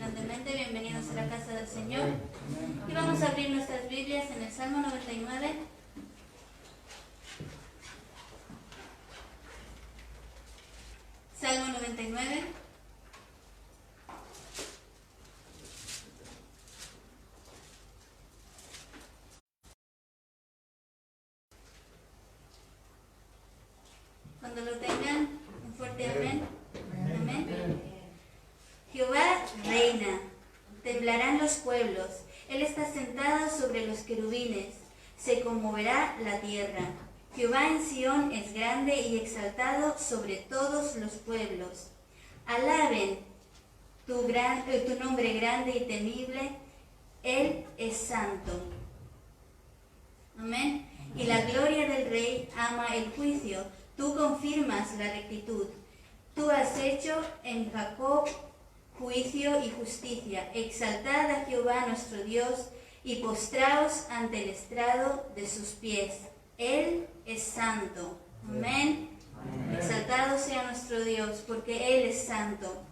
grandemente. Bienvenidos a la casa del Señor. Y vamos a abrir nuestras Biblias en el Salmo 99. Salmo 99. Cuando lo tengan, un fuerte amén. Amén. Jehová reina, temblarán los pueblos. Él está sentado sobre los querubines, se conmoverá la tierra. Jehová en Sión es grande y exaltado sobre todos los pueblos. Alaben tu nombre grande y temible, Él es santo. Amén. Y la gloria del Rey ama el juicio. Tú confirmas la rectitud. Tú has hecho en Jacob juicio y justicia. Exaltad a Jehová nuestro Dios y postraos ante el estrado de sus pies. Él es santo. Amén. Amén. Exaltado sea nuestro Dios, porque Él es santo.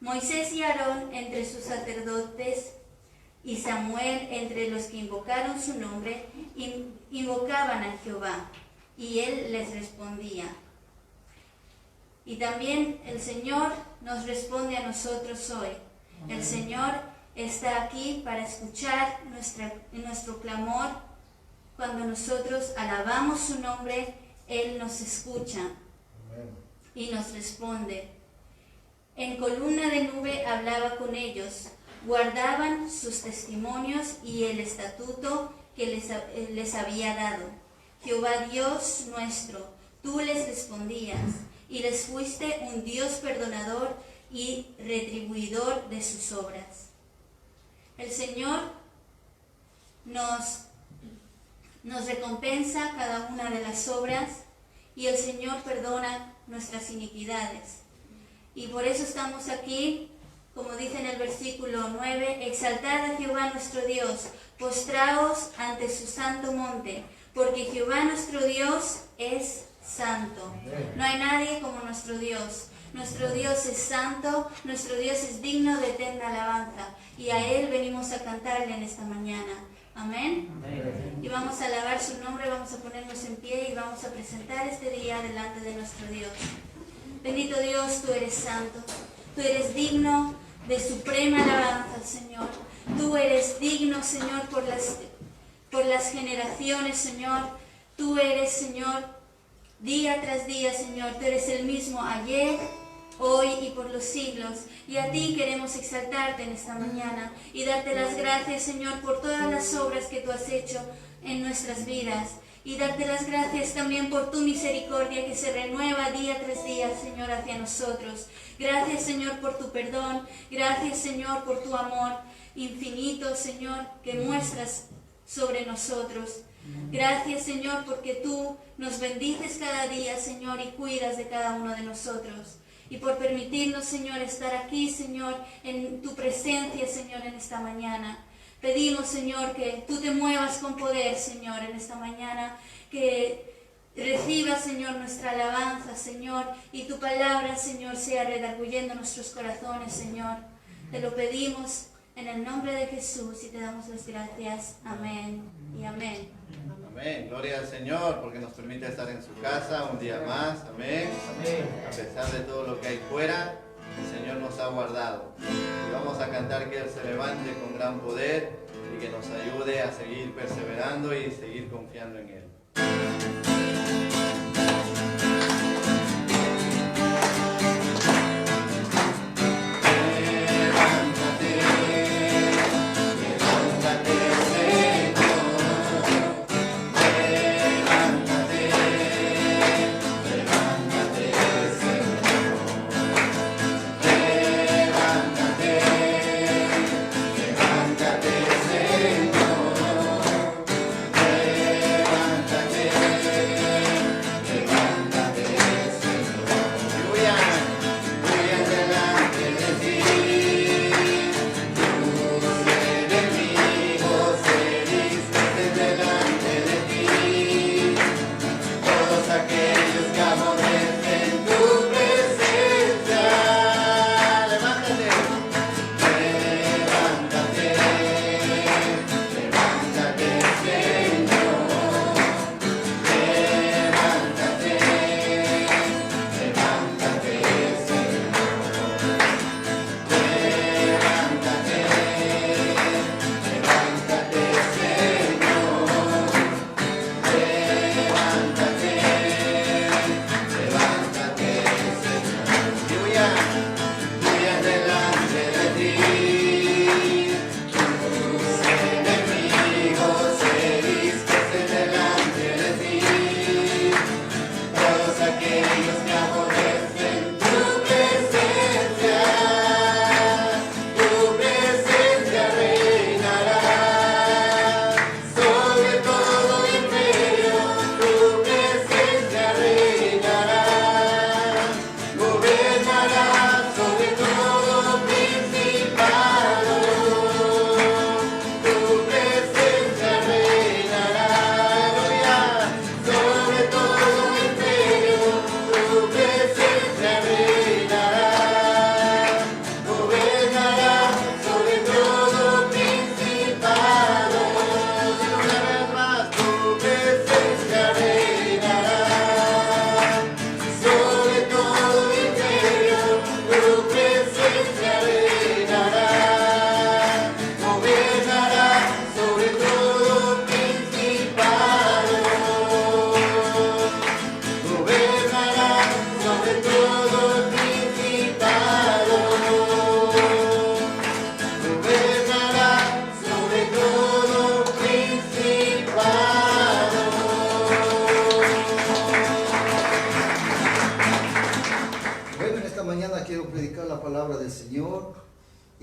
Moisés y Aarón entre sus sacerdotes y Samuel entre los que invocaron su nombre, invocaban a Jehová, y Él les respondía. Y también el Señor nos responde a nosotros hoy. El Señor está aquí para escuchar nuestro clamor. Cuando nosotros alabamos su nombre, Él nos escucha y nos responde. En columna de nube hablaba con ellos, guardaban sus testimonios y el estatuto que les había dado. Jehová Dios nuestro, tú les respondías, y les fuiste un Dios perdonador y retribuidor de sus obras. El Señor nos recompensa cada una de las obras, y el Señor perdona nuestras iniquidades. Y por eso estamos aquí, como dice en el versículo 9, exaltad a Jehová nuestro Dios, postraos ante su santo monte, porque Jehová nuestro Dios es santo. No hay nadie como nuestro Dios. Nuestro Dios es santo, nuestro Dios es digno de eterna alabanza, y a Él venimos a cantarle en esta mañana. Amén. Amén. Y vamos a alabar su nombre, vamos a ponernos en pie y vamos a presentar este día delante de nuestro Dios. Bendito Dios, tú eres santo, tú eres digno de suprema alabanza, Señor. Tú eres digno, Señor, por las generaciones, Señor. Tú eres, Señor, día tras día, Señor. Tú eres el mismo ayer, hoy y por los siglos. Y a ti queremos exaltarte en esta mañana y darte las gracias, Señor, por todas las obras que tú has hecho en nuestras vidas. Y darte las gracias también por tu misericordia que se renueva día tras día, Señor, hacia nosotros. Gracias, Señor, por tu perdón. Gracias, Señor, por tu amor infinito, Señor, que muestras sobre nosotros. Gracias, Señor, porque tú nos bendices cada día, Señor, y cuidas de cada uno de nosotros. Y por permitirnos, Señor, estar aquí, Señor, en tu presencia, Señor, en esta mañana. Pedimos, Señor, que tú te muevas con poder, Señor, en esta mañana, que reciba, Señor, nuestra alabanza, Señor, y tu palabra, Señor, sea redarguyendo nuestros corazones, Señor. Te lo pedimos en el nombre de Jesús y te damos las gracias. Amén y amén. Amén. Gloria al Señor porque nos permite estar en su casa un día más. Amén. Amén. A pesar de todo lo que hay fuera, el Señor nos ha guardado. Y vamos a cantar que Él se levante con gran poder y que nos ayude a seguir perseverando y seguir confiando en Él. Levántate,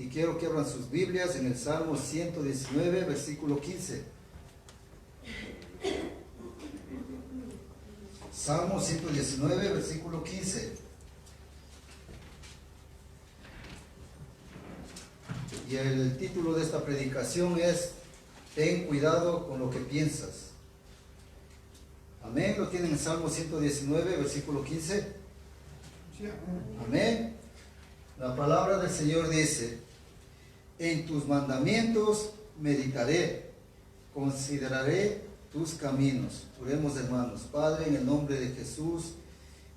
Y quiero que abran sus Biblias en el Salmo 119, versículo 15. Salmo 119, versículo 15. Y el título de esta predicación es: ten cuidado con lo que piensas. Amén. ¿Lo tienen en Salmo 119, versículo 15? Amén. La palabra del Señor dice: en tus mandamientos meditaré, consideraré tus caminos. Oremos, hermanos. Padre, en el nombre de Jesús,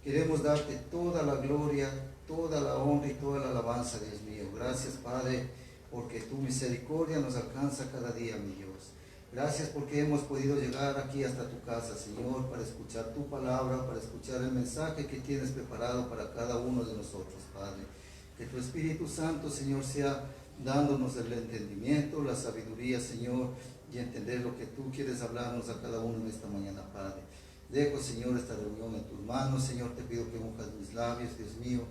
queremos darte toda la gloria, toda la honra y toda la alabanza, Dios mío. Gracias, Padre, porque tu misericordia nos alcanza cada día, mi Dios. Gracias porque hemos podido llegar aquí hasta tu casa, Señor, para escuchar tu palabra, para escuchar el mensaje que tienes preparado para cada uno de nosotros, Padre. Que tu Espíritu Santo, Señor, sea dándonos el entendimiento, la sabiduría, Señor, y entender lo que tú quieres hablarnos a cada uno en esta mañana, Padre. Dejo, Señor, esta reunión en tus manos, Señor. Te pido que unjas mis labios, Dios mío,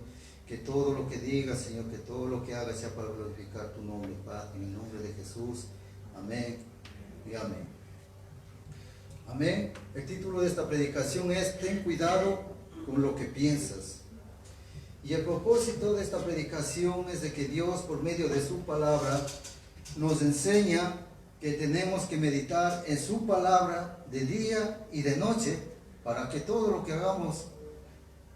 que todo lo que diga, Señor, que todo lo que haga sea para glorificar tu nombre, Padre, en el nombre de Jesús. Amén y amén. Amén. El título de esta predicación es: ten cuidado con lo que piensas. Y el propósito de esta predicación es de que Dios, por medio de su palabra, nos enseña que tenemos que meditar en su palabra de día y de noche, para que todo lo que hagamos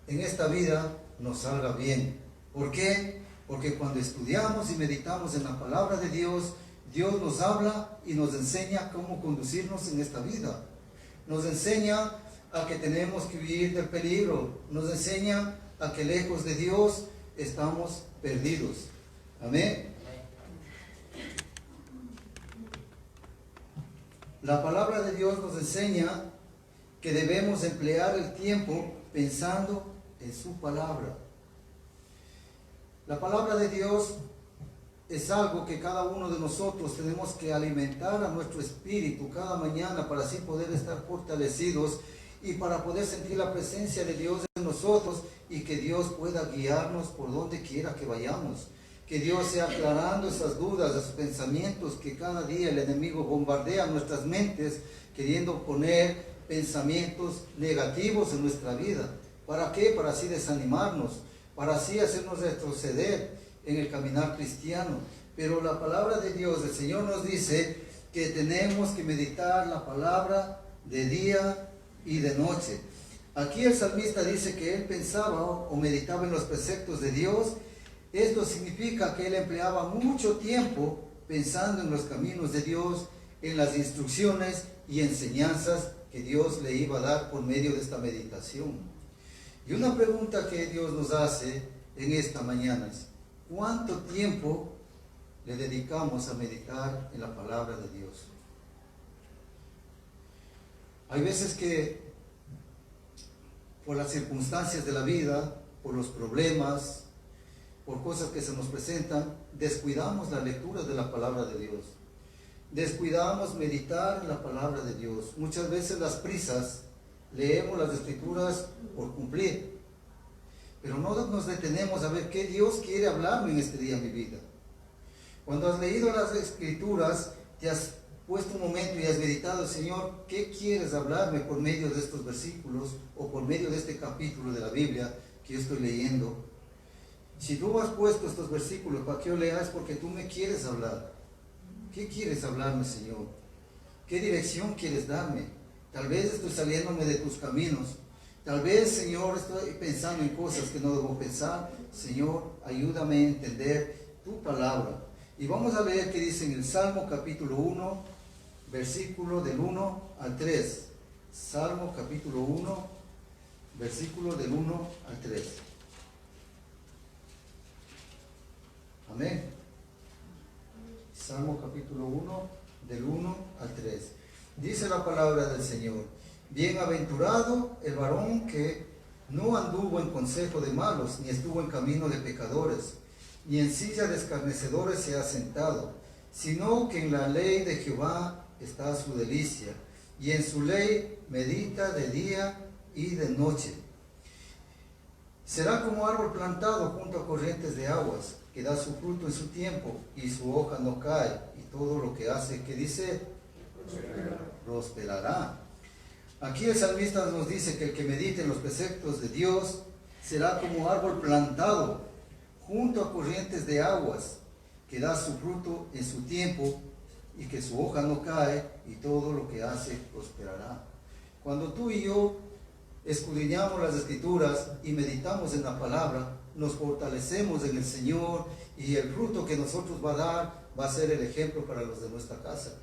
en esta vida nos salga bien. ¿Por qué? Porque cuando estudiamos y meditamos en la palabra de Dios, Dios nos habla y nos enseña cómo conducirnos en esta vida. Nos enseña a que tenemos que huir del peligro. Nos enseña a que lejos de Dios estamos perdidos. Amén. La palabra de Dios nos enseña que debemos emplear el tiempo pensando en su palabra. La palabra de Dios es algo que cada uno de nosotros tenemos que alimentar a nuestro espíritu cada mañana, para así poder estar fortalecidos y para poder sentir la presencia de Dios en nosotros, y que Dios pueda guiarnos por donde quiera que vayamos. Que Dios sea aclarando esas dudas, esos pensamientos que cada día el enemigo bombardea nuestras mentes, queriendo poner pensamientos negativos en nuestra vida. ¿Para qué? Para así desanimarnos, para así hacernos retroceder en el caminar cristiano. Pero la palabra de Dios, el Señor nos dice que tenemos que meditar la palabra de día y de noche. Aquí el salmista dice que él pensaba o meditaba en los preceptos de Dios. Esto significa que él empleaba mucho tiempo pensando en los caminos de Dios, en las instrucciones y enseñanzas que Dios le iba a dar por medio de esta meditación. Y una pregunta que Dios nos hace en esta mañana es: ¿cuánto tiempo le dedicamos a meditar en la palabra de Dios? Hay veces que por las circunstancias de la vida, por los problemas, por cosas que se nos presentan, descuidamos la lectura de la palabra de Dios. Descuidamos meditar en la palabra de Dios. Muchas veces las prisas, leemos las escrituras por cumplir, pero no nos detenemos a ver qué Dios quiere hablarme en este día en mi vida. Cuando has leído las escrituras, te has puesto un momento y has meditado: Señor, ¿qué quieres hablarme por medio de estos versículos o por medio de este capítulo de la Biblia que yo estoy leyendo? Si tú has puesto estos versículos para que yo lea, es porque tú me quieres hablar. ¿Qué quieres hablarme, Señor? ¿Qué dirección quieres darme? Tal vez estoy saliéndome de tus caminos. Tal vez, Señor, estoy pensando en cosas que no debo pensar. Señor, ayúdame a entender tu palabra. Y vamos a leer qué dice en el Salmo capítulo 1, versículo del 1 al 3. Salmo capítulo 1, versículo del 1 al 3. Amén. Salmo capítulo 1, del 1 al 3. Dice la palabra del Señor: bienaventurado el varón que no anduvo en consejo de malos, ni estuvo en camino de pecadores, ni en silla de escarnecedores se ha sentado, sino que en la ley de Jehová está su delicia, y en su ley medita de día y de noche. Será como árbol plantado junto a corrientes de aguas, que da su fruto en su tiempo y su hoja no cae, y todo lo que hace, ¿qué dice? Prosperará. Aquí el salmista nos dice que el que medite en los preceptos de Dios será como árbol plantado junto a corrientes de aguas, que da su fruto en su tiempo y que su hoja no cae, y todo lo que hace prosperará. Cuando tú y yo escudriñamos las Escrituras y meditamos en la palabra, nos fortalecemos en el Señor, y el fruto que nosotros va a dar va a ser el ejemplo para los de nuestra casa.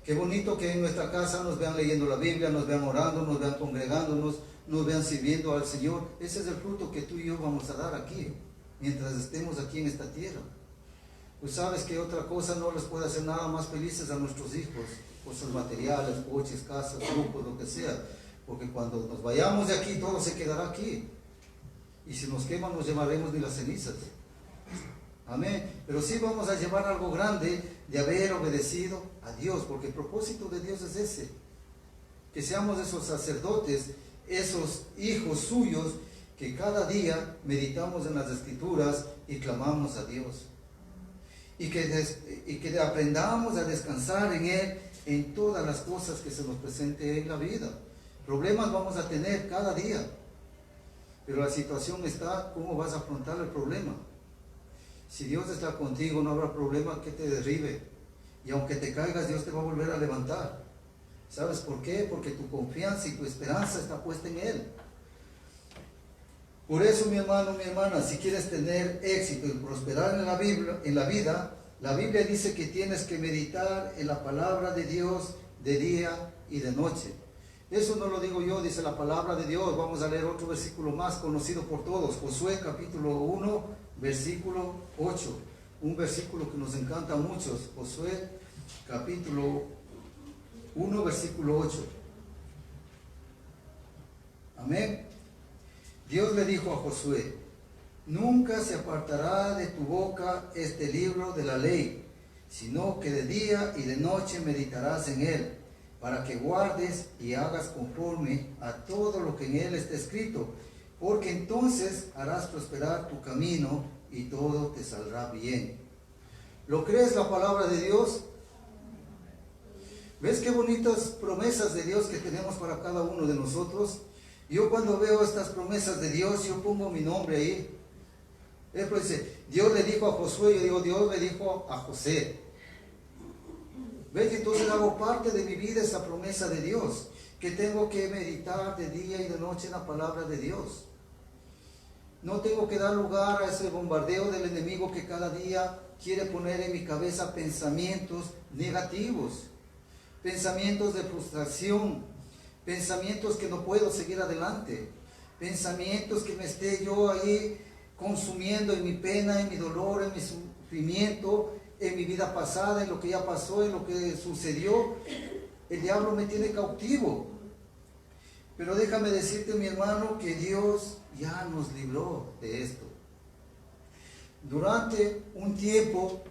Qué bonito que en nuestra casa nos vean leyendo la Biblia, nos vean orando, nos vean congregándonos, nos vean sirviendo al Señor. Ese es el fruto que tú y yo vamos a dar aquí, mientras estemos aquí en esta tierra. Pues sabes que otra cosa no les puede hacer nada más felices a nuestros hijos, cosas materiales, coches, casas, grupos, lo que sea. Porque cuando nos vayamos de aquí, todo se quedará aquí. Y si nos queman, nos llevaremos ni las cenizas. Amén. Pero sí vamos a llevar algo grande de haber obedecido a Dios, porque el propósito de Dios es ese. Que seamos esos sacerdotes, esos hijos suyos, que cada día meditamos en las Escrituras y clamamos a Dios. Y que aprendamos a descansar en Él en todas las cosas que se nos presente en la vida. Problemas vamos a tener cada día, pero la situación está, ¿cómo vas a afrontar el problema? Si Dios está contigo, no habrá problema que te derribe, y aunque te caigas, Dios te va a volver a levantar. ¿Sabes por qué? Porque tu confianza y tu esperanza está puesta en Él. Por eso, mi hermano, mi hermana, si quieres tener éxito y prosperar en la vida, la Biblia dice que tienes que meditar en la palabra de Dios de día y de noche. Eso no lo digo yo, dice la palabra de Dios. Vamos a leer otro versículo más conocido por todos, Josué capítulo 1, versículo 8. Un versículo que nos encanta a muchos, Josué capítulo 1, versículo 8. Amén. Dios le dijo a Josué: nunca se apartará de tu boca este libro de la ley, sino que de día y de noche meditarás en él, para que guardes y hagas conforme a todo lo que en él está escrito, porque entonces harás prosperar tu camino y todo te saldrá bien. ¿Lo crees la palabra de Dios? ¿Ves qué bonitas promesas de Dios que tenemos para cada uno de nosotros? Yo cuando veo estas promesas de Dios, yo pongo mi nombre ahí. Él dice, Dios le dijo a Josué, yo digo, Dios le dijo a José. ¿Ves? Entonces hago parte de mi vida esa promesa de Dios, que tengo que meditar de día y de noche en la palabra de Dios. No tengo que dar lugar a ese bombardeo del enemigo que cada día quiere poner en mi cabeza pensamientos negativos, pensamientos de frustración, pensamientos que no puedo seguir adelante, pensamientos que me esté yo ahí consumiendo en mi pena, en mi dolor, en mi sufrimiento, en mi vida pasada, en lo que ya pasó, en lo que sucedió. El diablo me tiene cautivo. Pero déjame decirte, mi hermano, que Dios ya nos libró de esto. Durante un tiempo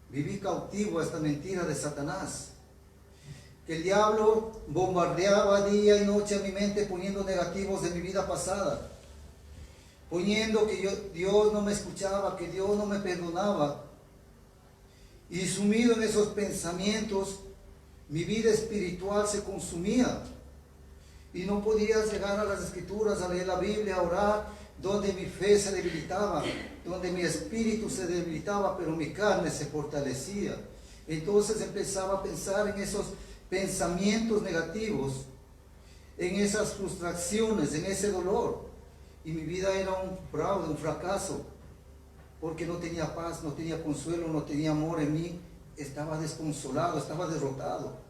viví cautivo a esta mentira de Satanás. Que el diablo bombardeaba día y noche a mi mente poniendo negativos de mi vida pasada. Poniendo que Dios no me escuchaba, que Dios no me perdonaba. Y sumido en esos pensamientos, mi vida espiritual se consumía. Y no podía llegar a las Escrituras, a leer la Biblia, a orar, donde mi fe se debilitaba, donde mi espíritu se debilitaba, pero mi carne se fortalecía. Entonces empezaba a pensar en esos pensamientos negativos, en esas frustraciones, en ese dolor. Y mi vida era un fraude, un fracaso, porque no tenía paz, no tenía consuelo, no tenía amor en mí. Estaba desconsolado, estaba derrotado.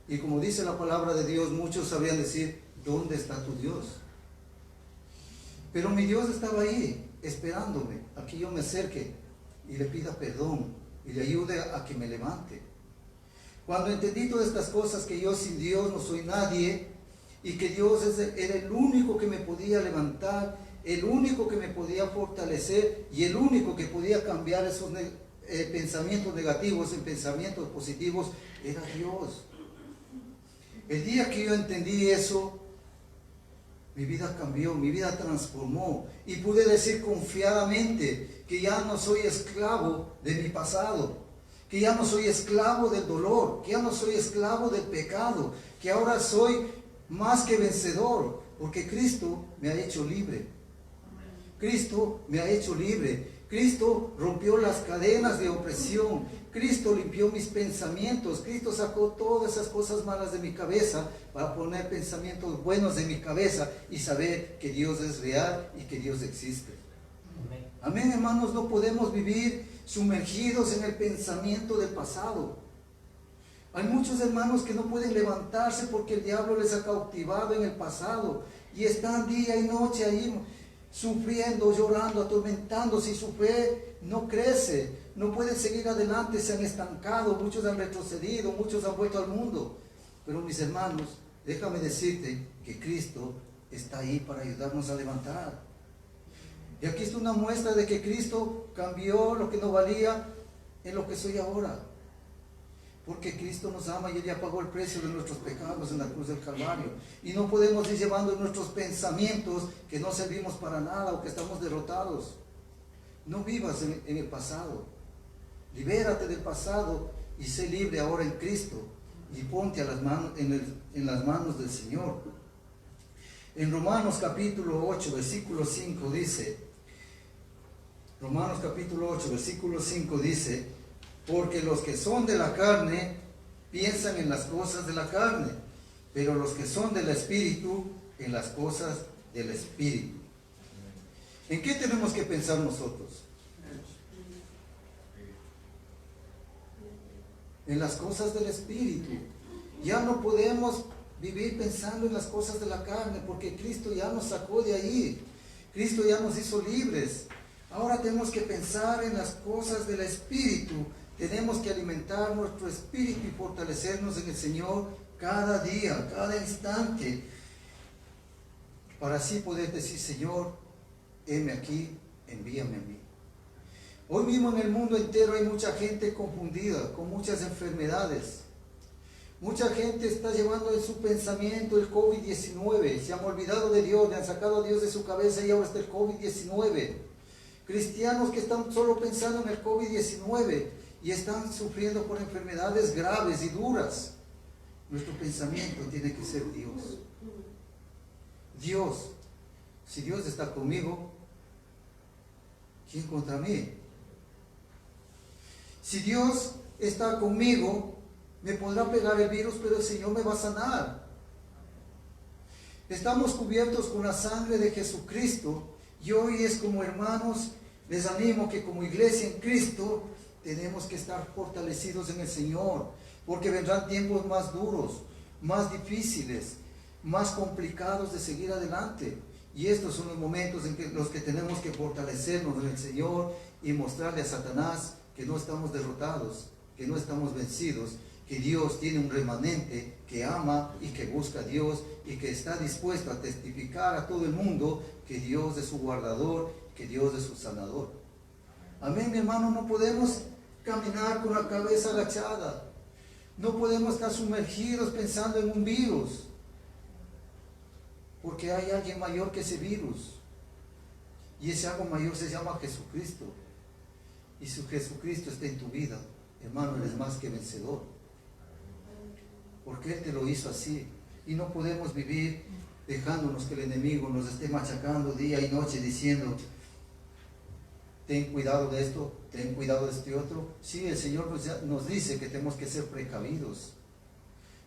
Y como dice la palabra de Dios, muchos sabrían decir, ¿dónde está tu Dios? Pero mi Dios estaba ahí, esperándome, a que yo me acerque y le pida perdón y le ayude a que me levante. Cuando entendí todas estas cosas, que yo sin Dios no soy nadie, y que Dios era el único que me podía levantar, el único que me podía fortalecer, y el único que podía cambiar esos pensamientos negativos en pensamientos positivos, era Dios. El día que yo entendí eso, mi vida cambió, mi vida transformó. Y pude decir confiadamente que ya no soy esclavo de mi pasado, que ya no soy esclavo del dolor, que ya no soy esclavo del pecado, que ahora soy más que vencedor, porque Cristo me ha hecho libre. Cristo me ha hecho libre. Cristo rompió las cadenas de opresión. Cristo limpió mis pensamientos. Cristo sacó todas esas cosas malas de mi cabeza para poner pensamientos buenos en mi cabeza y saber que Dios es real y que Dios existe. Amén. Amén, hermanos, no podemos vivir sumergidos en el pensamiento del pasado. Hay muchos hermanos que no pueden levantarse porque el diablo les ha cautivado en el pasado y están día y noche ahí sufriendo, llorando, atormentándose, y su fe no crece, no pueden seguir adelante, se han estancado, muchos han retrocedido, muchos han vuelto al mundo. Pero mis hermanos, déjame decirte que Cristo está ahí para ayudarnos a levantar. Y aquí está una muestra de que Cristo cambió lo que no valía en lo que soy ahora. Porque Cristo nos ama y Él ya pagó el precio de nuestros pecados en la cruz del Calvario. Y no podemos ir llevando nuestros pensamientos que no servimos para nada o que estamos derrotados. No vivas en el pasado. Libérate del pasado y sé libre ahora en Cristo. Y ponte a las manos, en las manos del Señor. En Romanos capítulo 8, versículo 5 dice, Romanos capítulo 8, versículo 5 dice, porque los que son de la carne piensan en las cosas de la carne, pero los que son del Espíritu en las cosas del Espíritu. ¿En qué tenemos que pensar nosotros? En las cosas del Espíritu. Ya no podemos vivir pensando en las cosas de la carne, porque Cristo ya nos sacó de ahí. Cristo ya nos hizo libres. Ahora tenemos que pensar en las cosas del Espíritu. Tenemos que alimentar nuestro espíritu y fortalecernos en el Señor cada día, cada instante, para así poder decir, Señor, heme aquí, envíame a mí. Hoy mismo en el mundo entero hay mucha gente confundida, con muchas enfermedades. Mucha gente está llevando en su pensamiento el COVID-19, se han olvidado de Dios, le han sacado a Dios de su cabeza y ahora está el COVID-19. Cristianos que están solo pensando en el COVID-19 y están sufriendo por enfermedades graves y duras. Nuestro pensamiento tiene que ser Dios. Dios, si Dios está conmigo, ¿quién contra mí? Si Dios está conmigo, me podrá pegar el virus, pero el Señor me va a sanar. Estamos cubiertos con la sangre de Jesucristo y hoy es como hermanos, les animo que como iglesia en Cristo tenemos que estar fortalecidos en el Señor, porque vendrán tiempos más duros, más difíciles, más complicados de seguir adelante. Y estos son los momentos en los que tenemos que fortalecernos en el Señor y mostrarle a Satanás que no estamos derrotados, que no estamos vencidos, que Dios tiene un remanente que ama y que busca a Dios y que está dispuesto a testificar a todo el mundo que Dios es su guardador, que Dios es su sanador. Amén, mi hermano, no podemos caminar con la cabeza agachada. No podemos estar sumergidos pensando en un virus, porque hay alguien mayor que ese virus. Y ese algo mayor se llama Jesucristo. Y si Jesucristo está en tu vida, hermano, eres más que vencedor. Porque Él te lo hizo así. Y no podemos vivir dejándonos que el enemigo nos esté machacando día y noche diciendo, ten cuidado de esto, ten cuidado de este otro. Sí, el Señor nos dice que tenemos que ser precavidos.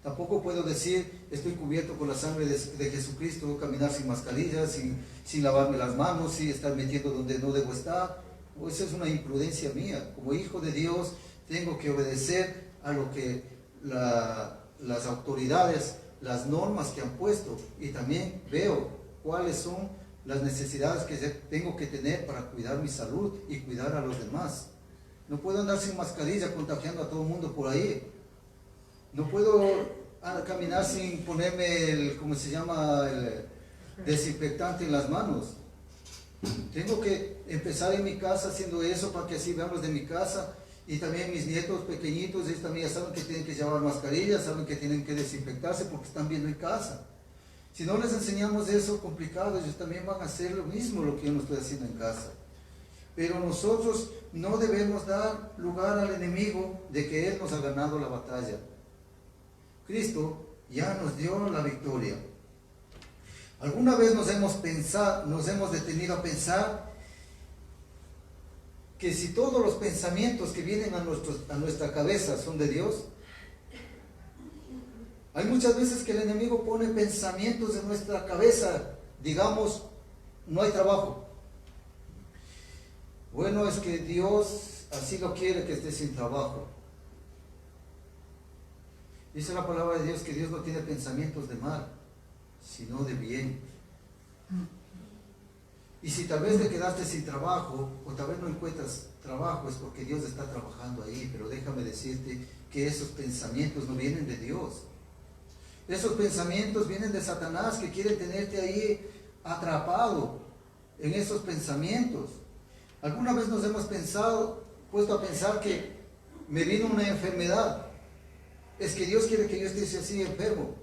Tampoco puedo decir, estoy cubierto con la sangre de Jesucristo, caminar sin mascarilla, sin lavarme las manos, sin estar metiendo donde no debo estar. Esa es una imprudencia mía. Como hijo de Dios, tengo que obedecer a lo que las autoridades, las normas que han puesto, y también veo cuáles son las necesidades que tengo que tener para cuidar mi salud y cuidar a los demás. No puedo andar sin mascarilla contagiando a todo el mundo por ahí. No puedo caminar sin ponerme el desinfectante en las manos. Tengo que empezar en mi casa haciendo eso para que así veamos de mi casa. Y también mis nietos pequeñitos, ellos también ya saben que tienen que llevar mascarillas, saben que tienen que desinfectarse porque están viendo en casa. Si no les enseñamos eso, complicado, ellos también van a hacer lo mismo lo que yo no estoy haciendo en casa. Pero nosotros no debemos dar lugar al enemigo de que Él nos ha ganado la batalla. Cristo ya nos dio la victoria. ¿Alguna vez nos hemos detenido a pensar que si todos los pensamientos que vienen a nuestra cabeza son de Dios? Hay muchas veces que el enemigo pone pensamientos en nuestra cabeza, digamos, no hay trabajo. Bueno, es que Dios así lo quiere, que esté sin trabajo. Dice la palabra de Dios que Dios no tiene pensamientos de mal, sino de bien. Y si tal vez te quedaste sin trabajo, o tal vez no encuentras trabajo, es porque Dios está trabajando ahí. Pero déjame decirte que esos pensamientos no vienen de Dios. Esos pensamientos vienen de Satanás, que quiere tenerte ahí atrapado en esos pensamientos. ¿Alguna vez nos hemos puesto a pensar que me vino una enfermedad? Es que Dios quiere que yo esté así enfermo.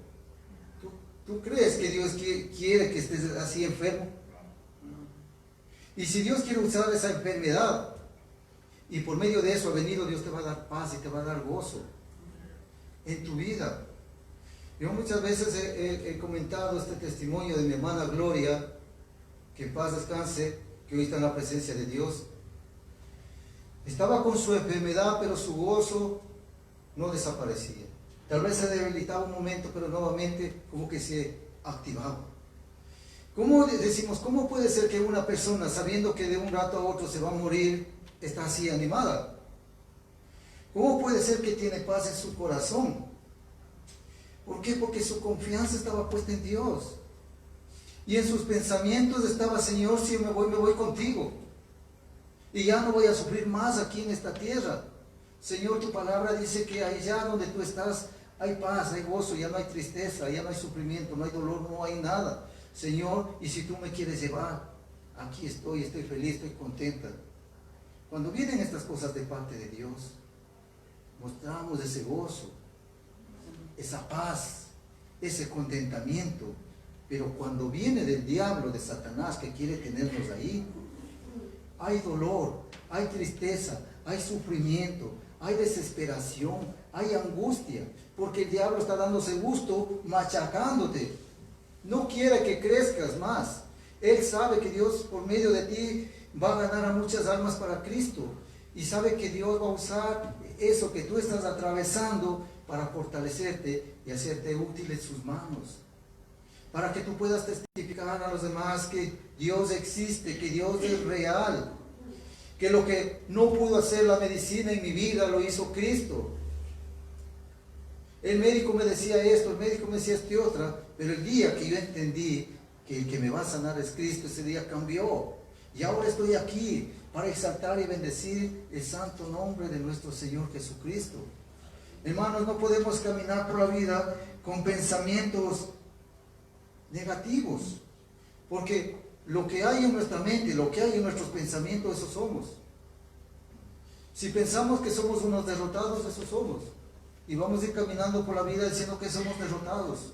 ¿Tú crees que Dios quiere que estés así enfermo? Y si Dios quiere usar esa enfermedad, y por medio de eso ha venido, Dios te va a dar paz y te va a dar gozo en tu vida. Yo muchas veces he comentado este testimonio de mi hermana Gloria, que en paz descanse, que hoy está en la presencia de Dios. Estaba con su enfermedad, pero su gozo no desaparecía. Tal vez se debilitaba un momento, pero nuevamente como que se activaba. ¿Cómo decimos, cómo puede ser que una persona, sabiendo que de un rato a otro se va a morir, está así animada? ¿Cómo puede ser que tiene paz en su corazón? ¿Por qué? Porque su confianza estaba puesta en Dios. Y en sus pensamientos estaba: Señor, si me voy contigo. Y ya no voy a sufrir más aquí en esta tierra. Señor, tu palabra dice que allá donde tú estás hay paz, hay gozo, ya no hay tristeza, ya no hay sufrimiento, no hay dolor, no hay nada. Señor, y si tú me quieres llevar, aquí estoy feliz, estoy contenta. Cuando vienen estas cosas de parte de Dios, mostramos ese gozo, esa paz, ese contentamiento. Pero cuando viene del diablo, de Satanás, que quiere tenernos ahí, hay dolor, hay tristeza, hay sufrimiento, hay desesperación, hay angustia, porque el diablo está dándose gusto machacándote. No quiere que crezcas más. Él sabe que Dios por medio de ti va a ganar a muchas almas para Cristo, y sabe que Dios va a usar eso que tú estás atravesando para fortalecerte y hacerte útil en sus manos, para que tú puedas testificar a los demás que Dios existe, que Dios es real, que lo que no pudo hacer la medicina en mi vida lo hizo Cristo. El médico me decía esto, el médico me decía este otra, pero el día que yo entendí que el que me va a sanar es Cristo, ese día cambió. Y ahora estoy aquí para exaltar y bendecir el santo nombre de nuestro Señor Jesucristo. Hermanos, no podemos caminar por la vida con pensamientos negativos, porque lo que hay en nuestra mente, lo que hay en nuestros pensamientos, eso somos. Si pensamos que somos unos derrotados, eso somos, y vamos a ir caminando por la vida diciendo que somos derrotados.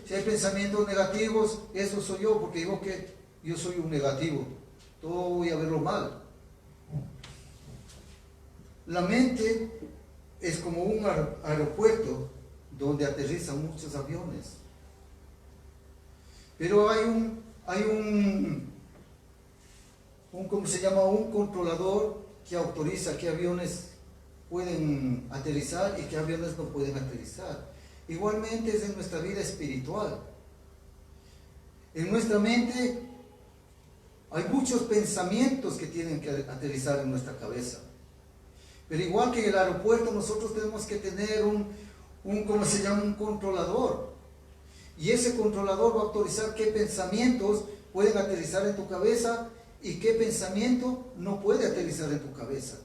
Si hay pensamientos negativos, eso soy yo, porque digo que yo soy un negativo, todo voy a verlo mal. La mente es como un aeropuerto donde aterrizan muchos aviones. Pero hay un ¿cómo se llama? Un controlador que autoriza qué aviones pueden aterrizar y qué aviones no pueden aterrizar. Igualmente es en nuestra vida espiritual. En nuestra mente hay muchos pensamientos que tienen que aterrizar en nuestra cabeza. Pero igual que en el aeropuerto, nosotros tenemos que tener ¿cómo se llama? Un controlador. Y ese controlador va a autorizar qué pensamientos pueden aterrizar en tu cabeza y qué pensamiento no puede aterrizar en tu cabeza.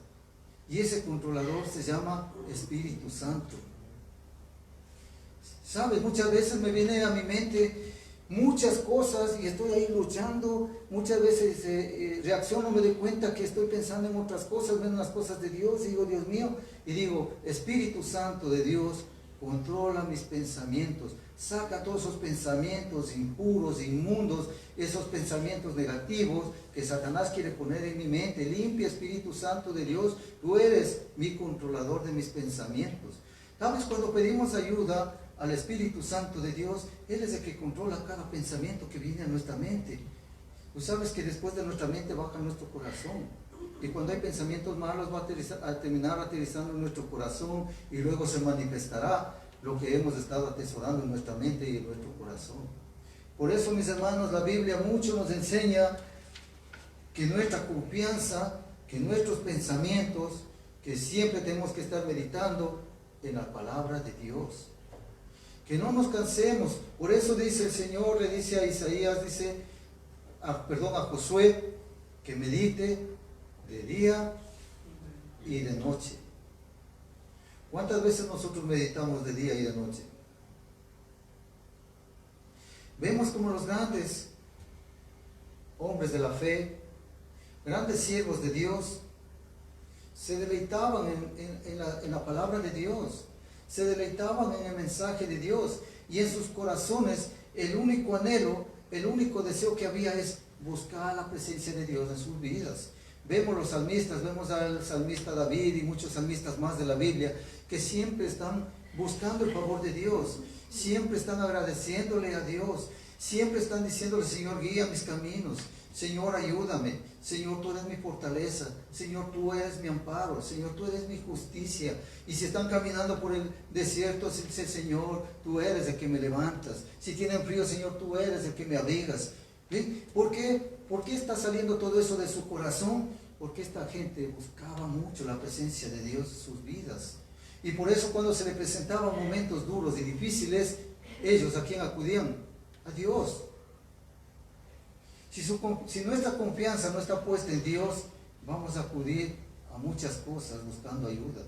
Y ese controlador se llama Espíritu Santo. ¿Sabes? Muchas veces me viene a mi mente muchas cosas y estoy ahí luchando. Muchas veces reacciono, me doy cuenta que estoy pensando en otras cosas, menos las cosas de Dios, y digo, Dios mío, y digo, Espíritu Santo de Dios, controla mis pensamientos, saca todos esos pensamientos impuros, inmundos, esos pensamientos negativos que Satanás quiere poner en mi mente. Limpia, Espíritu Santo de Dios, tú eres mi controlador de mis pensamientos. ¿Sabes? Cuando pedimos ayuda al Espíritu Santo de Dios, Él es el que controla cada pensamiento que viene a nuestra mente. Tú sabes que después de nuestra mente baja nuestro corazón. Y cuando hay pensamientos malos va a terminar aterrizando en nuestro corazón y luego se manifestará lo que hemos estado atesorando en nuestra mente y en nuestro corazón. Por eso, mis hermanos, la Biblia mucho nos enseña que nuestra confianza, que nuestros pensamientos, que siempre tenemos que estar meditando en la palabra de Dios. Que no nos cansemos. Por eso dice el Señor, le dice a Isaías, a Josué, que medite de día y de noche. ¿Cuántas veces nosotros meditamos de día y de noche? Vemos como los grandes hombres de la fe, grandes siervos de Dios, se deleitaban en la palabra de Dios, se deleitaban en el mensaje de Dios, y en sus corazones el único anhelo, el único deseo que había es buscar la presencia de Dios en sus vidas. Vemos los salmistas, vemos al salmista David y muchos salmistas más de la Biblia que siempre están buscando el favor de Dios, siempre están agradeciéndole a Dios, siempre están diciéndole: Señor, guía mis caminos, Señor, ayúdame, Señor, tú eres mi fortaleza, Señor, tú eres mi amparo, Señor, tú eres mi justicia. Y si están caminando por el desierto, dice: Señor, tú eres el que me levantas. Si tienen frío, Señor, tú eres el que me abrigas. ¿Ven? ¿Por qué? ¿Por qué está saliendo todo eso de su corazón? Porque esta gente buscaba mucho la presencia de Dios en sus vidas. Y por eso cuando se le presentaban momentos duros y difíciles, ellos ¿a quién acudían? A Dios. Si nuestra confianza no está puesta en Dios, vamos a acudir a muchas cosas buscando ayuda.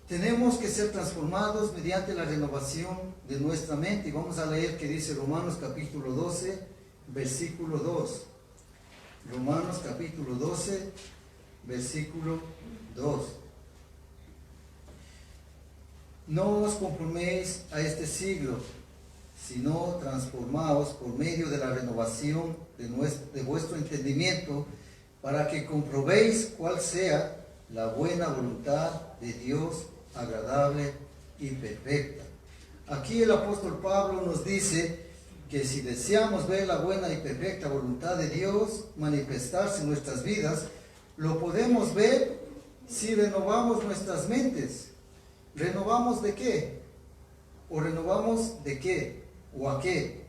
Tenemos que ser transformados mediante la renovación de nuestra mente. Y vamos a leer que dice Romanos capítulo 12, versículo 2. Romanos capítulo 12, versículo 2. No os conforméis a este siglo, sino transformaos por medio de la renovación de vuestro entendimiento, para que comprobéis cuál sea la buena voluntad de Dios, agradable y perfecta. Aquí el apóstol Pablo nos dice que si deseamos ver la buena y perfecta voluntad de Dios manifestarse en nuestras vidas, lo podemos ver si renovamos nuestras mentes. ¿Renovamos de qué? ¿O renovamos de qué? ¿O a qué?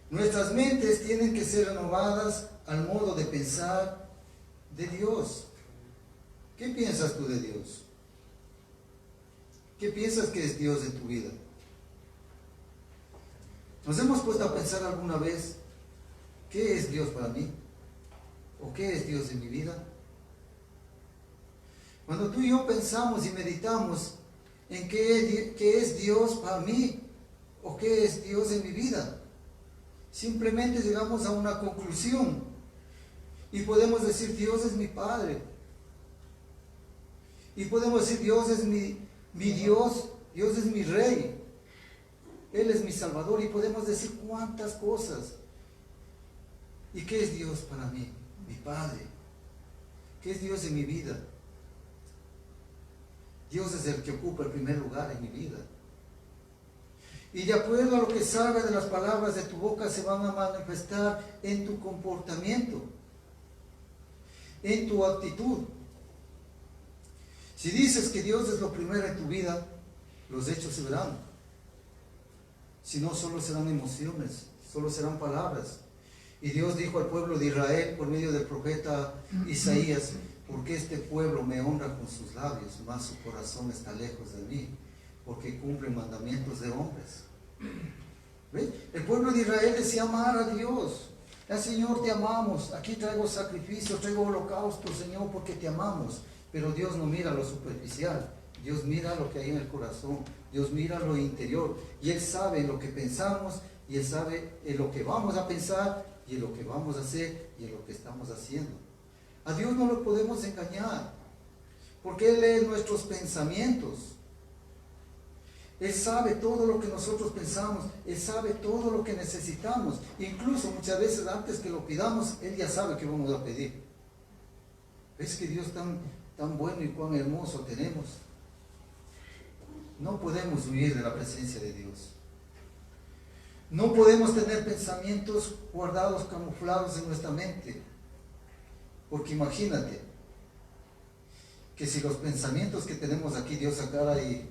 Nuestras mentes tienen que ser renovadas al modo de pensar de Dios. ¿Qué piensas tú de Dios? ¿Qué piensas que es Dios en tu vida? ¿Nos hemos puesto a pensar alguna vez qué es Dios para mí? ¿O qué es Dios en mi vida? Cuando tú y yo pensamos y meditamos en qué es Dios para mí o qué es Dios en mi vida, simplemente llegamos a una conclusión y podemos decir: Dios es mi Padre. Y podemos decir: Dios es mi Dios, Dios es mi Rey, Él es mi Salvador. Y podemos decir cuántas cosas. ¿Y qué es Dios para mí? Mi Padre. ¿Qué es Dios en mi vida? Dios es el que ocupa el primer lugar en mi vida. Y de acuerdo a lo que salga de las palabras de tu boca, se van a manifestar en tu comportamiento, en tu actitud. Si dices que Dios es lo primero en tu vida, los hechos se verán. Si no, solo serán emociones, solo serán palabras. Y Dios dijo al pueblo de Israel por medio del profeta Isaías: porque este pueblo me honra con sus labios, mas su corazón está lejos de mí, porque cumple mandamientos de hombres. ¿Ves? El pueblo de Israel decía amar a Dios. Señor, te amamos, aquí traigo sacrificios, traigo holocaustos, Señor, porque te amamos. Pero Dios no mira lo superficial, Dios mira lo que hay en el corazón, Dios mira lo interior, y Él sabe lo que pensamos, y Él sabe en lo que vamos a pensar, y en lo que vamos a hacer, y en lo que estamos haciendo. A Dios no lo podemos engañar. porque Él lee nuestros pensamientos. Él sabe todo lo que nosotros pensamos, Él sabe todo lo que necesitamos. Incluso muchas veces antes que lo pidamos, Él ya sabe que vamos a pedir. ¿Ves que Dios tan bueno y cuán hermoso tenemos? No podemos huir de la presencia de Dios. No podemos tener pensamientos guardados, camuflados en nuestra mente. Porque imagínate que si los pensamientos que tenemos aquí Dios sacara y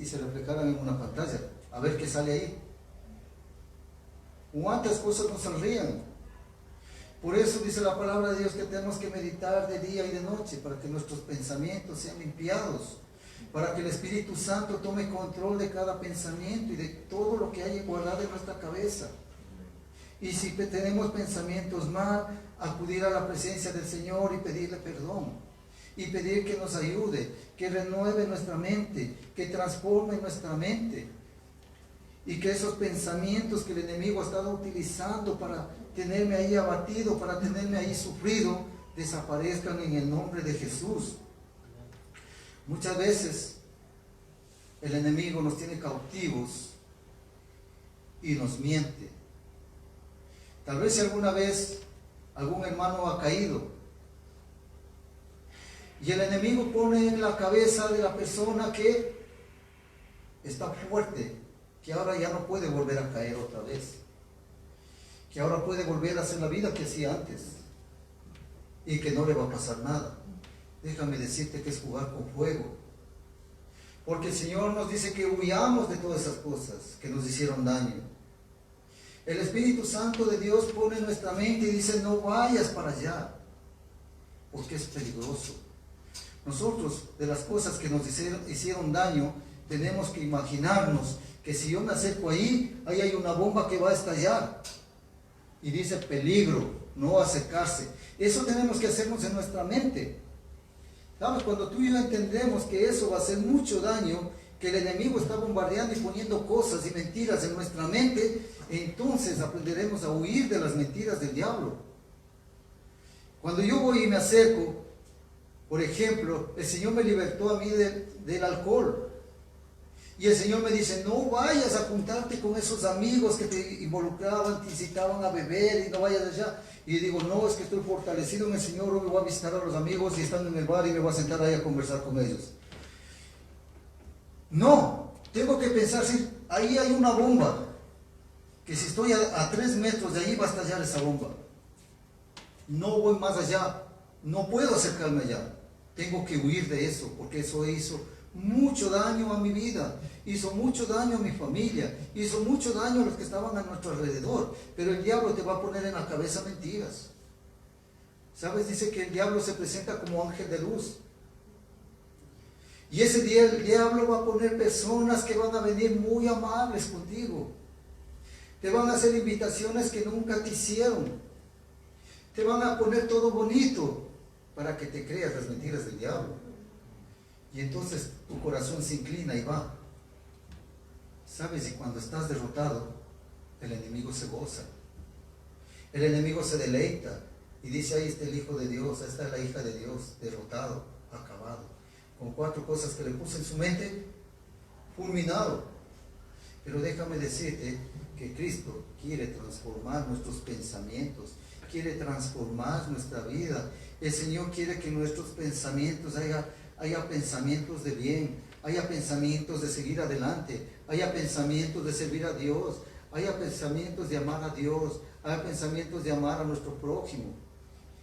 se reflejaran en una pantalla, a ver qué sale ahí. ¿Cuántas cosas nos saldrían? Por eso dice la palabra de Dios que tenemos que meditar de día y de noche para que nuestros pensamientos sean limpiados, para que el Espíritu Santo tome control de cada pensamiento y de todo lo que hay guardado en nuestra cabeza. Y si tenemos pensamientos mal, acudir a la presencia del Señor y pedirle perdón. Y pedir que nos ayude, que renueve nuestra mente, que transforme nuestra mente. Y que esos pensamientos que el enemigo ha estado utilizando para tenerme ahí abatido, para tenerme ahí sufrido, desaparezcan en el nombre de Jesús. Muchas veces el enemigo nos tiene cautivos y nos miente. Tal vez si alguna vez algún hermano ha caído, y el enemigo pone en la cabeza de la persona que está fuerte, que ahora ya no puede volver a caer otra vez, que ahora puede volver a hacer la vida que hacía antes y que no le va a pasar nada. Déjame decirte que es jugar con fuego, porque el Señor nos dice que huyamos de todas esas cosas que nos hicieron daño. El Espíritu Santo de Dios pone en nuestra mente y dice: no vayas para allá, porque es peligroso. Nosotros, de las cosas que nos hicieron daño, tenemos que imaginarnos que si yo me acerco ahí hay una bomba que va a estallar. Y dice peligro, no acercarse. Eso tenemos que hacernos en nuestra mente. ¿Sabes? Cuando tú y yo entendemos que eso va a hacer mucho daño, que el enemigo está bombardeando y poniendo cosas y mentiras en nuestra mente, entonces aprenderemos a huir de las mentiras del diablo. Cuando yo voy y me acerco, por ejemplo, el Señor me libertó a mí del alcohol. Y el Señor me dice: no vayas a juntarte con esos amigos que te involucraban, te incitaban a beber, y no vayas allá. Y yo digo: no, es que estoy fortalecido en el Señor, hoy me voy a visitar a los amigos y estando en el bar y me voy a sentar ahí a conversar con ellos. No, tengo que pensar, si ahí hay una bomba, que si estoy a 3 metros de ahí va a estallar esa bomba. No voy más allá, no puedo acercarme allá. Tengo que huir de eso, porque eso hizo mucho daño a mi vida, hizo mucho daño a mi familia, hizo mucho daño a los que estaban a nuestro alrededor. Pero el diablo te va a poner en la cabeza mentiras. ¿Sabes? Dice que el diablo se presenta como ángel de luz. Y ese día el diablo va a poner personas que van a venir muy amables contigo. Te van a hacer invitaciones que nunca te hicieron. Te van a poner todo bonito para que te creas las mentiras del diablo. Y entonces tu corazón se inclina y va. ¿Sabes? Y cuando estás derrotado, el enemigo se goza. El enemigo se deleita y dice: ahí está el Hijo de Dios, ahí está la hija de Dios, derrotado, acabado, con 4 cosas que le puse en su mente, fulminado. Pero déjame decirte que Cristo quiere transformar nuestros pensamientos, quiere transformar nuestra vida. El Señor quiere que en nuestros pensamientos haya pensamientos de bien, haya pensamientos de seguir adelante, haya pensamientos de servir a Dios, haya pensamientos de amar a Dios, haya pensamientos de amar a nuestro prójimo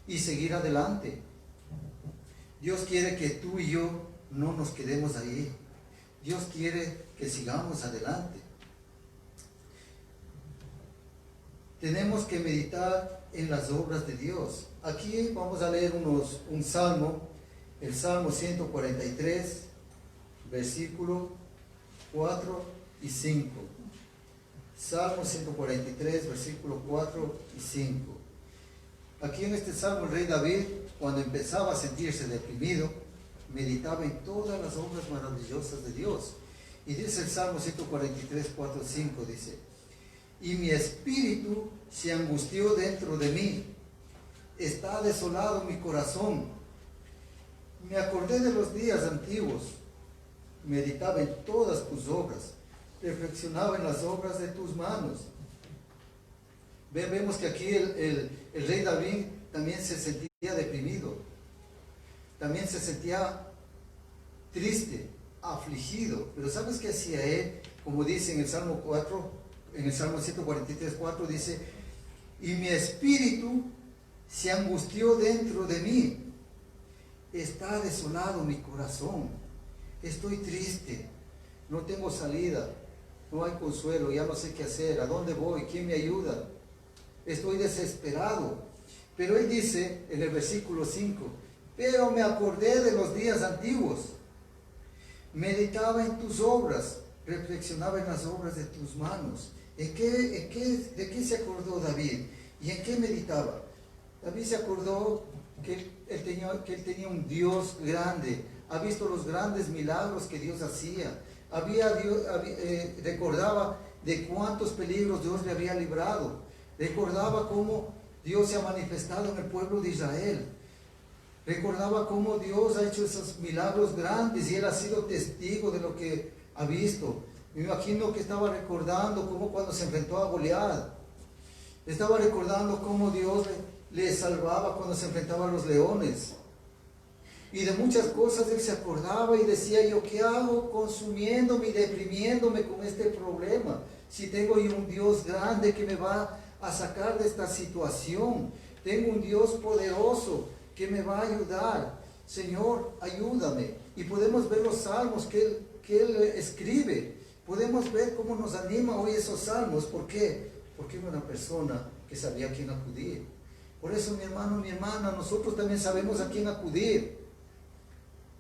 y seguir adelante. Dios quiere que tú y yo no nos quedemos ahí. Dios quiere que sigamos adelante. Tenemos que meditar en las obras de Dios. Aquí vamos a leer un salmo, el Salmo 143, versículo 4 y 5. Salmo 143, versículo 4 y 5. Aquí en este salmo el rey David, cuando empezaba a sentirse deprimido, meditaba en todas las obras maravillosas de Dios. Y dice el Salmo 143, 4 y 5, dice: y mi espíritu se angustió dentro de mí, está desolado mi corazón. Me acordé de los días antiguos, meditaba en todas tus obras, reflexionaba en las obras de tus manos. Vemos que aquí el rey David también se sentía deprimido, también se sentía triste, afligido. Pero ¿sabes qué hacía él? Como dice en el Salmo 4, en el Salmo 143:4 dice: y mi espíritu se angustió dentro de mí, está desolado mi corazón, estoy triste, no tengo salida, no hay consuelo, ya no sé qué hacer, a dónde voy, quién me ayuda, estoy desesperado. Pero él dice en el versículo 5: pero me acordé de los días antiguos, meditaba en tus obras, reflexionaba en las obras de tus manos. ¿De qué se acordó David? ¿Y en qué meditaba? David se acordó que él tenía un Dios grande, ha visto los grandes milagros que Dios hacía, recordaba de cuántos peligros Dios le había librado, recordaba cómo Dios se ha manifestado en el pueblo de Israel, recordaba cómo Dios ha hecho esos milagros grandes y él ha sido testigo de lo que ha visto. Me imagino que estaba recordando cómo cuando se enfrentó a Goliat, estaba recordando cómo Dios le salvaba cuando se enfrentaba a los leones. Y de muchas cosas él se acordaba y decía: yo qué hago consumiéndome y deprimiéndome con este problema, si tengo yo un Dios grande que me va a sacar de esta situación, tengo un Dios poderoso que me va a ayudar. Señor, ayúdame. Y podemos ver los salmos que él escribe, podemos ver cómo nos anima hoy esos salmos. ¿Por qué? Porque era una persona que sabía a quién acudir. Por eso, mi hermano, mi hermana, nosotros también sabemos a quién acudir.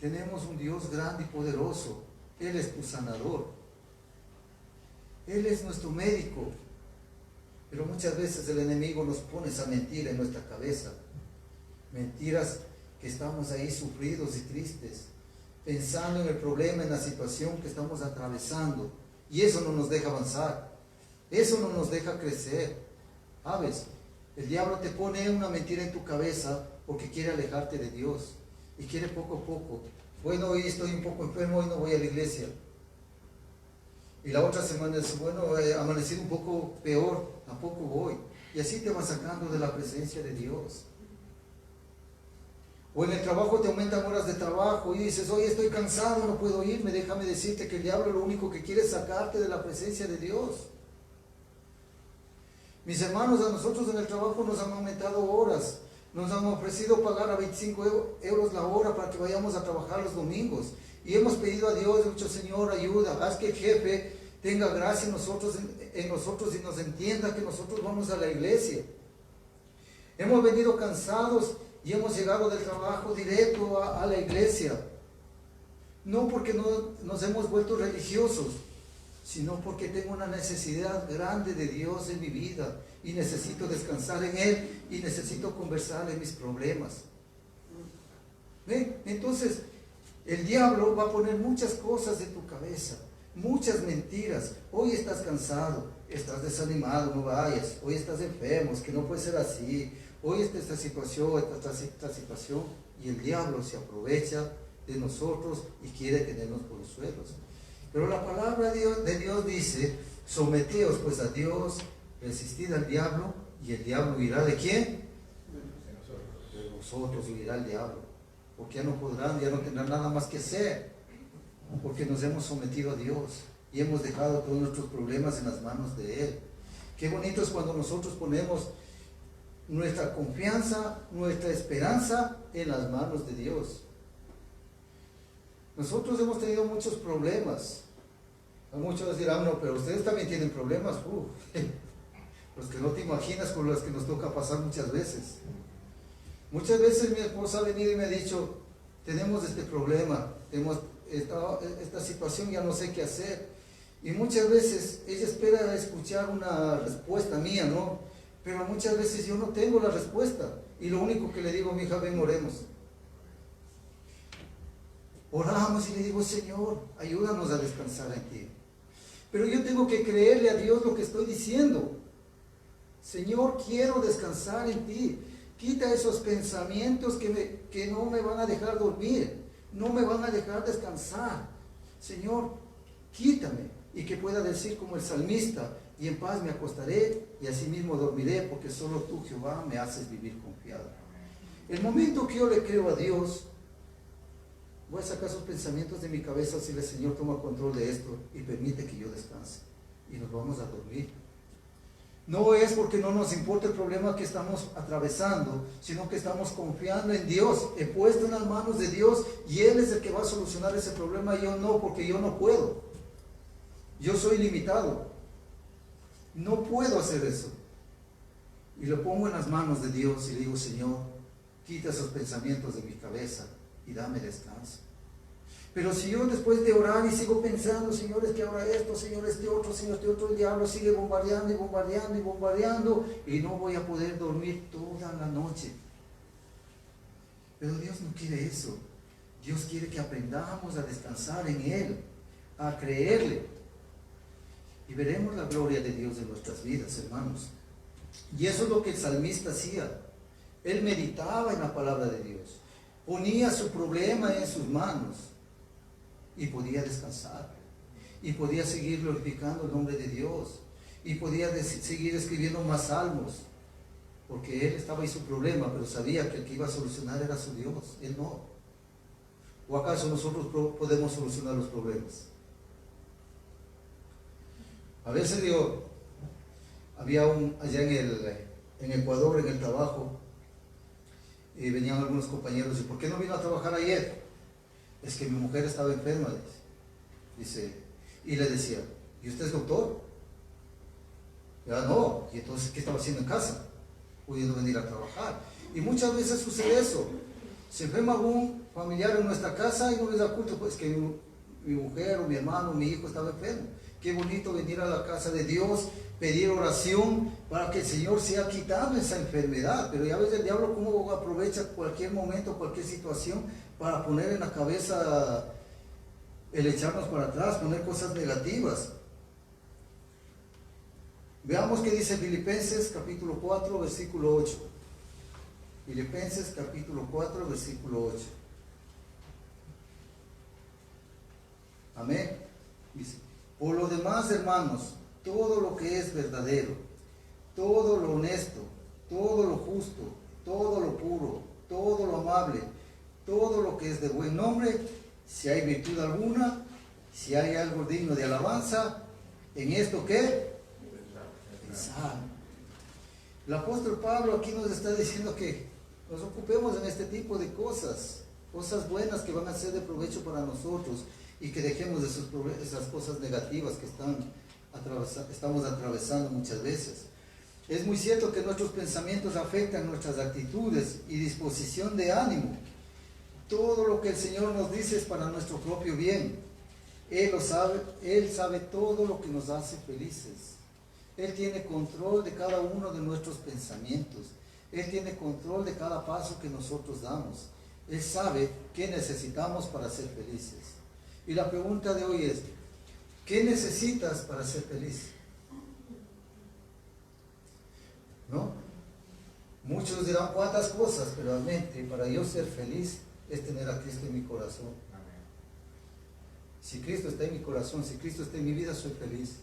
Tenemos un Dios grande y poderoso. Él es tu sanador, Él es nuestro médico. Pero muchas veces el enemigo nos pone esa mentira en nuestra cabeza, mentiras que estamos ahí sufridos y tristes, pensando en el problema, en la situación que estamos atravesando, y eso no nos deja avanzar, eso no nos deja crecer. ¿Sabes? El diablo te pone una mentira en tu cabeza porque quiere alejarte de Dios y quiere poco a poco: bueno, hoy estoy un poco enfermo, hoy no voy a la iglesia, y la otra semana es: bueno, amanecí un poco peor, tampoco voy. Y así te va sacando de la presencia de Dios. O en el trabajo te aumentan horas de trabajo y dices: hoy estoy cansado, no puedo irme. Déjame decirte que el diablo lo único que quiere es sacarte de la presencia de Dios. Mis hermanos, a nosotros en el trabajo nos han aumentado horas, nos han ofrecido pagar a 25 euros la hora para que vayamos a trabajar los domingos. Y hemos pedido a Dios, hemos dicho: Señor, ayuda, haz que el jefe tenga gracia en nosotros y nos entienda que nosotros vamos a la iglesia. Hemos venido cansados y hemos llegado del trabajo directo a la iglesia. No porque no nos hemos vuelto religiosos, sino porque tengo una necesidad grande de Dios en mi vida y necesito descansar en Él y necesito conversar en mis problemas. ¿Ven? Entonces, el diablo va a poner muchas cosas en tu cabeza, muchas mentiras. Hoy estás cansado, estás desanimado, no vayas. Hoy estás enfermo, es que no puede ser así. Hoy está esta situación, esta situación. Y el diablo se aprovecha de nosotros y quiere tenernos por los suelos. Pero la palabra de Dios dice: someteos pues a Dios, resistid al diablo, y el diablo huirá ¿de quién? De nosotros huirá el diablo. Porque ya no podrán, ya no tendrán nada más que hacer, porque nos hemos sometido a Dios y hemos dejado todos nuestros problemas en las manos de Él. Qué bonito es cuando nosotros ponemos nuestra confianza, nuestra esperanza en las manos de Dios. Nosotros hemos tenido muchos problemas. Muchos dirán: no, pero ustedes también tienen problemas. Los que no te imaginas, con los que nos toca pasar muchas veces. Muchas veces mi esposa ha venido y me ha dicho: tenemos este problema, tenemos esta situación, ya no sé qué hacer. Y muchas veces ella espera escuchar una respuesta mía, ¿no? Pero muchas veces yo no tengo la respuesta. Y lo único que le digo: mi hija, ven, oremos. Oramos y le digo: Señor, ayúdanos a descansar en ti. Pero yo tengo que creerle a Dios lo que estoy diciendo. Señor, quiero descansar en ti. Quita esos pensamientos que no me van a dejar dormir, no me van a dejar descansar. Señor, quítame, y que pueda decir como el salmista, y en paz me acostaré y asimismo dormiré, porque solo tú, Jehová, me haces vivir confiado. El momento que yo le creo a Dios, voy a sacar sus pensamientos de mi cabeza si el Señor toma control de esto y permite que yo descanse. Y nos vamos a dormir. No es porque no nos importa el problema que estamos atravesando, sino que estamos confiando en Dios. He puesto en las manos de Dios y Él es el que va a solucionar ese problema. Yo no, porque yo no puedo. Yo soy limitado. No puedo hacer eso. Y lo pongo en las manos de Dios y le digo, Señor, quita esos pensamientos de mi cabeza y dame descanso. Pero si yo después de orar y sigo pensando, Señor, es que ahora esto, Señor, Señor, este otro, el diablo sigue bombardeando y bombardeando y bombardeando y no voy a poder dormir toda la noche. Pero Dios no quiere eso. Dios quiere que aprendamos a descansar en Él, a creerle. Y veremos la gloria de Dios en nuestras vidas, hermanos. Y eso es lo que el salmista hacía. Él meditaba en la palabra de Dios, ponía su problema en sus manos y podía descansar, y podía seguir glorificando el nombre de Dios, y podía seguir escribiendo más salmos, porque él estaba en su problema, pero sabía que el que iba a solucionar era su Dios, él no. ¿O acaso nosotros podemos solucionar los problemas? A veces había allá en Ecuador, en el trabajo, y venían algunos compañeros y ¿por qué no vino a trabajar ayer? Es que mi mujer estaba enferma, dice, y le decía, ¿y usted es doctor? Ya no, y entonces ¿qué estaba haciendo en casa? Pudiendo venir a trabajar. Y muchas veces sucede eso, se enferma algún familiar en nuestra casa y no les da culto, pues que mi mujer o mi hermano o mi hijo estaba enfermo. Qué bonito venir a la casa de Dios, pedir oración para que el Señor sea quitando esa enfermedad. Pero ya ves el diablo cómo aprovecha cualquier momento, cualquier situación para poner en la cabeza el echarnos para atrás, poner cosas negativas. Veamos qué dice Filipenses capítulo 4, versículo 8. Filipenses capítulo 4, versículo 8. Amén. Dice, por lo demás, hermanos, todo lo que es verdadero, todo lo honesto, todo lo justo, todo lo puro, todo lo amable, todo lo que es de buen nombre, si hay virtud alguna, si hay algo digno de alabanza, en esto ¿qué? Pensar. El apóstol Pablo aquí nos está diciendo que nos ocupemos en este tipo de cosas buenas que van a ser de provecho para nosotros y que dejemos de esas cosas negativas que estamos atravesando muchas veces. Es muy cierto que nuestros pensamientos afectan nuestras actitudes y disposición de ánimo. Todo lo que el Señor nos dice es para nuestro propio bien. Él lo sabe, Él sabe todo lo que nos hace felices. Él tiene control de cada uno de nuestros pensamientos. Él tiene control de cada paso que nosotros damos. Él sabe qué necesitamos para ser felices. Y la pregunta de hoy es, ¿qué necesitas para ser feliz? ¿No? Muchos dirán cuántas cosas, pero realmente para yo ser feliz es tener a Cristo en mi corazón. Si Cristo está en mi corazón, si Cristo está en mi vida, soy feliz.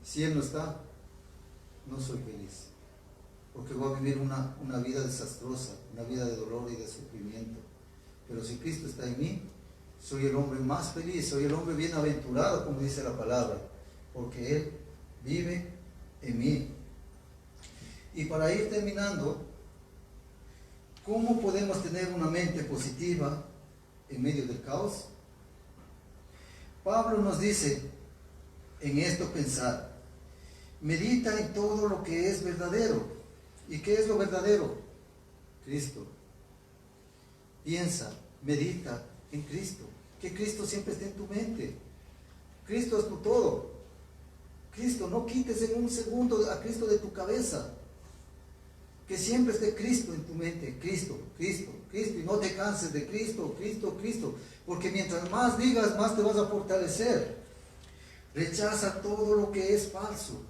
Si Él no está, no soy feliz. Porque voy a vivir una vida desastrosa, una vida de dolor y de sufrimiento. Pero si Cristo está en mí, soy el hombre más feliz, soy el hombre bienaventurado, como dice la palabra, porque Él vive en mí. Y para ir terminando, ¿cómo podemos tener una mente positiva en medio del caos? Pablo nos dice en esto pensar, medita en todo lo que es verdadero. ¿Y qué es lo verdadero? Cristo. Piensa, medita en Cristo, que Cristo siempre esté en tu mente. Cristo es tu todo. Cristo, no quites en un segundo a Cristo de tu cabeza. Que siempre esté Cristo en tu mente. Cristo, Cristo, Cristo. Y no te canses de Cristo, Cristo, Cristo. Porque mientras más digas, más te vas a fortalecer. Rechaza todo lo que es falso.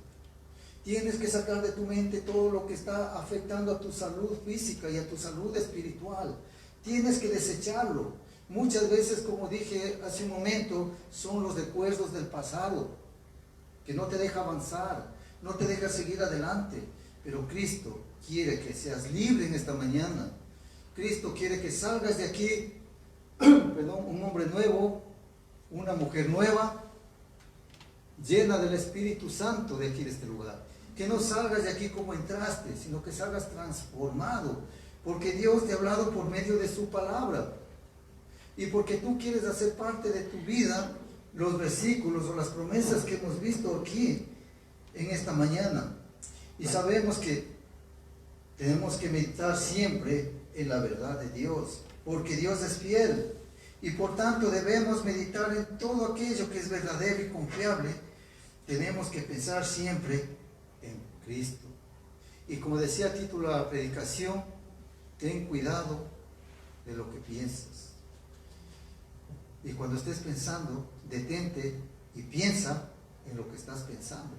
Tienes que sacar de tu mente todo lo que está afectando a tu salud física y a tu salud espiritual. Tienes que desecharlo. Muchas veces, como dije hace un momento, son los recuerdos del pasado, que no te deja avanzar, no te deja seguir adelante. Pero Cristo quiere que seas libre en esta mañana. Cristo quiere que salgas de aquí, un hombre nuevo, una mujer nueva, llena del Espíritu Santo de aquí de este lugar. Que no salgas de aquí como entraste, sino que salgas transformado, porque Dios te ha hablado por medio de su palabra. Y porque tú quieres hacer parte de tu vida los versículos o las promesas que hemos visto aquí en esta mañana. Y sabemos que tenemos que meditar siempre en la verdad de Dios, porque Dios es fiel. Y por tanto debemos meditar en todo aquello que es verdadero y confiable. Tenemos que pensar siempre en Cristo. Y como decía el título de la predicación, ten cuidado de lo que piensas. Y cuando estés pensando, detente y piensa en lo que estás pensando.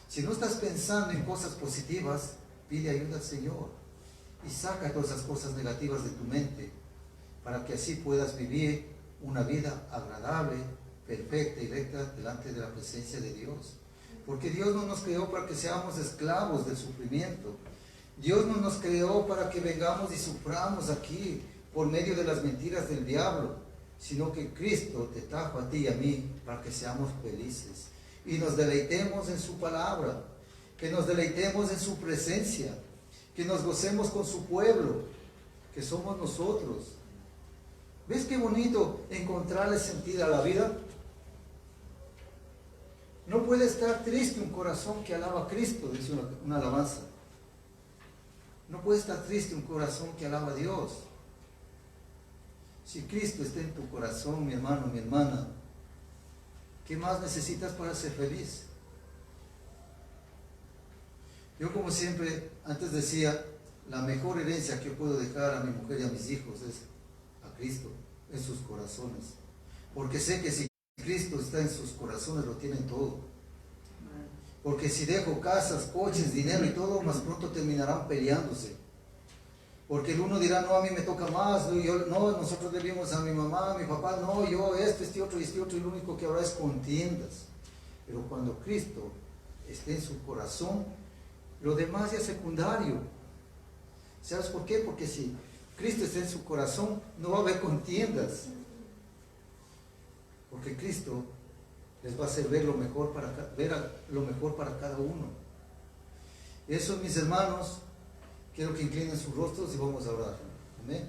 Si no estás pensando en cosas positivas, pide ayuda al Señor y saca todas esas cosas negativas de tu mente, para que así puedas vivir una vida agradable, perfecta y recta delante de la presencia de Dios. Porque Dios no nos creó para que seamos esclavos del sufrimiento. Dios no nos creó para que vengamos y suframos aquí por medio de las mentiras del diablo, sino que Cristo te trajo a ti y a mí para que seamos felices y nos deleitemos en su palabra, que nos deleitemos en su presencia, que nos gocemos con su pueblo, que somos nosotros. ¿Ves qué bonito encontrarle sentido a la vida? No puede estar triste un corazón que alaba a Cristo, dice una alabanza. No puede estar triste un corazón que alaba a Dios. Si Cristo está en tu corazón, mi hermano, mi hermana, ¿qué más necesitas para ser feliz? Yo, como siempre antes decía, la mejor herencia que puedo dejar a mi mujer y a mis hijos es a Cristo en sus corazones, porque sé que si Cristo está en sus corazones lo tienen todo. Porque si dejo casas, coches, dinero y todo, más pronto terminarán peleándose. Porque el uno dirá, no, a mí me toca más, no, nosotros debimos a mi mamá, a mi papá, no, yo este otro, y lo único que habrá es contiendas. Pero cuando Cristo esté en su corazón, lo demás ya es secundario. ¿Sabes por qué? Porque si Cristo está en su corazón, no va a haber contiendas. Porque Cristo les va a hacer ver lo mejor para cada uno. Eso, mis hermanos, quiero que inclinen sus rostros y vamos a orar. Amén.